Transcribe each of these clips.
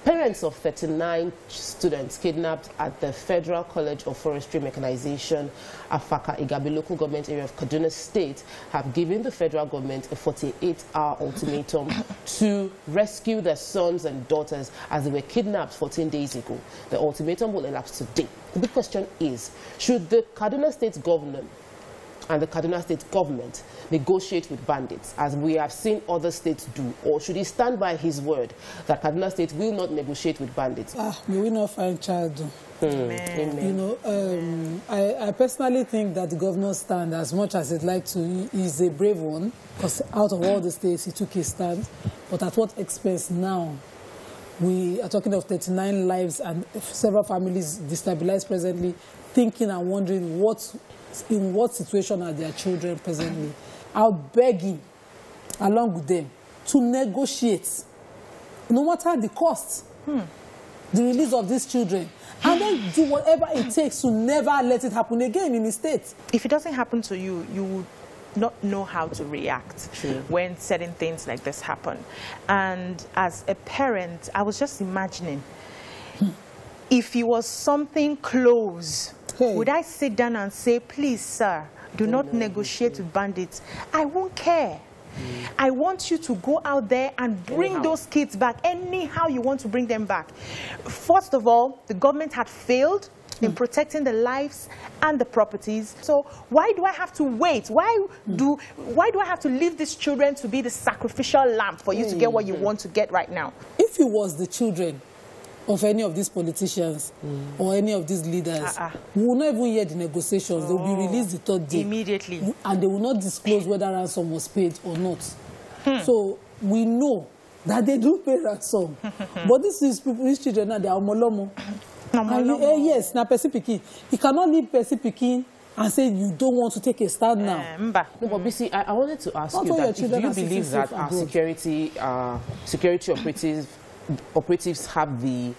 Parents of 39 students kidnapped at the Federal College of Forestry Mechanization, Afaka, Igabi local government area of Kaduna State have given the federal government a 48-hour ultimatum to rescue their sons and daughters as they were kidnapped 14 days ago. The ultimatum will elapse today. The big question is, should the Kaduna State governor and the Kaduna State government negotiate with bandits, as we have seen other states do, or should he stand by his word that Kaduna State will not negotiate with bandits? May we not find child. Amen. You know, I personally think that the governor's stand, as much as he'd like to, is a brave one, because out of all the states he took his stand. But at what expense now? We are talking of 39 lives and several families destabilized presently, thinking and wondering in what situation are their children presently. I'll beg you, along with them, to negotiate, no matter the cost, the release of these children, and then do whatever it takes to never let it happen again in the state. If it doesn't happen to you, you would not know how to react when certain things like this happen. And as a parent, I was just imagining, if it was something close, would I sit down and say, please, sir, do not negotiate with bandits? I won't care. I want you to go out there and bring those kids back anyhow you want to bring them back. First of all, the government had failed in protecting the lives and the properties. So why do I have to wait? Why do I have to leave these children to be the sacrificial lamb for you to get what you want to get right now? If it was the children of any of these politicians or any of these leaders, we will not even hear the negotiations. They will be released the third day. Immediately. And they will not disclose whether ransom was paid or not. So we know that they do pay ransom. But these children now, they are molomo. Yes, now Percy Pikin. You cannot leave Percy Pikin and say you don't want to take a stand now. No, but BC, I wanted to ask you that, do you believe that our security operatives have the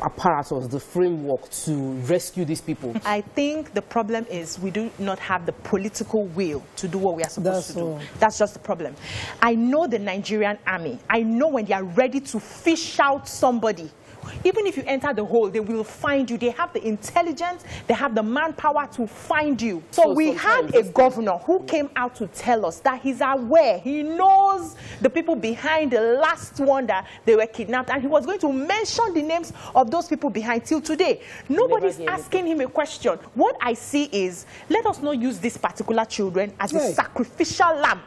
apparatus, the framework to rescue these people? I think the problem is we do not have the political will to do what we are supposed to do. That's just the problem. I know the Nigerian army. I know when they are ready to fish out somebody, even if you enter the hole, they will find you. They have the intelligence, they have the manpower to find you. So we had a governor who came out to tell us that he's aware. He knows the people behind the last one that they were kidnapped, and he was going to mention the names of those people behind till today. Nobody's asking him a question. What I see is, let us not use these particular children as a sacrificial lamb.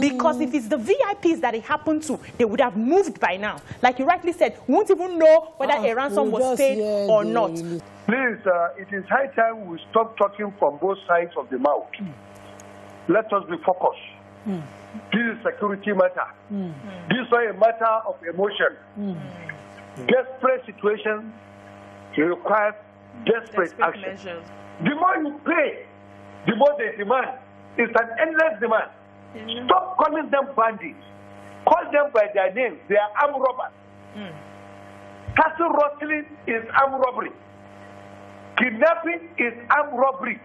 Because if it's the VIPs that it happened to, they would have moved by now. Like you rightly said, we won't even know whether a ransom was paid or not. Please, it is high time we stop talking from both sides of the mouth. Let us be focused. This is security matter. This is not a matter of emotion. Desperate situation requires desperate action. Measures. The more you pay, the more they demand. It's an endless demand. Stop calling them bandits. Call them by their names. They are armed robbers. Castle rustling is armed robbery. Kidnapping is armed robbery.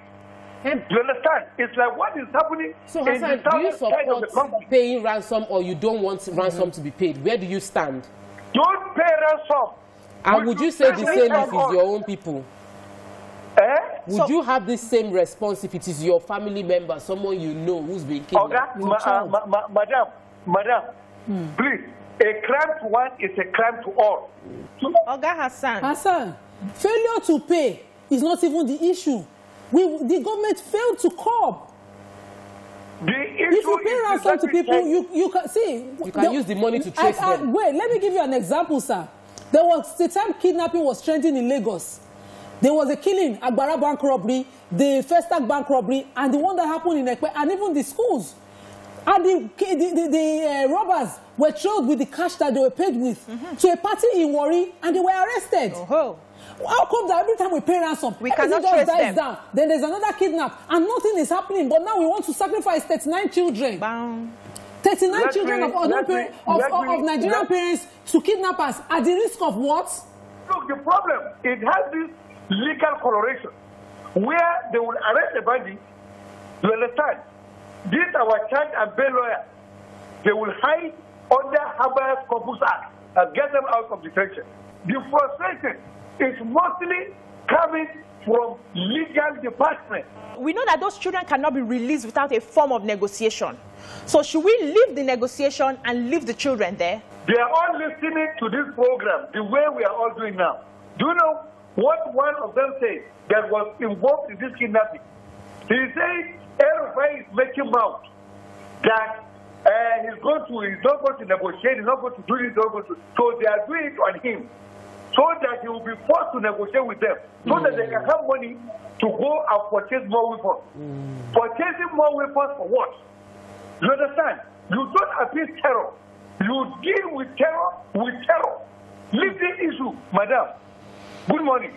Do you understand? It's like what is happening. So, Hassan, do you support paying ransom, or you don't want ransom to be paid? Where do you stand? Don't pay ransom. And would you say the same if it's your own people? Would you have the same response if it is your family member, someone you know who's been kidnapped? Madam, please, a crime to one is a crime to all. Oga Hassan, failure to pay is not even the issue. The government failed to curb. If you pay ransom to people, you can see. You can use the money to trace them. Wait, let me give you an example, sir. There was the time kidnapping was trending in Lagos. There was a killing, Agbara bank robbery, the Festac bank robbery, and the one that happened in Ekpe, and even the schools. And the robbers were trailed with the cash that they were paid with to a party in Warri, and they were arrested. How come that every time we pay ransom, we cannot trace them down, then there's another kidnap, and nothing is happening, but now we want to sacrifice 39 children. 39 children of Nigerian parents to kidnappers at the risk of what? Look, the problem, it has this legal coloration where they will arrest a bandit. You understand? This our charge and bail lawyer. They will hide under Habeas Corpus Act. and get them out of detention. The frustration is mostly coming from legal department. We know that those children cannot be released without a form of negotiation. So should we leave the negotiation and leave the children there? They are all listening to this program the way we are all doing now. Do you know what one of them said that was involved in this kidnapping? He said Erufai is making out that he's not going to negotiate, he's not going to do this, so they are doing it on him, so that he will be forced to negotiate with them, so that they can have money to go and purchase more weapons. Purchasing more weapons for what? You understand? You don't appease terror. You deal with terror with terror. Leave the issue, madam. Good morning.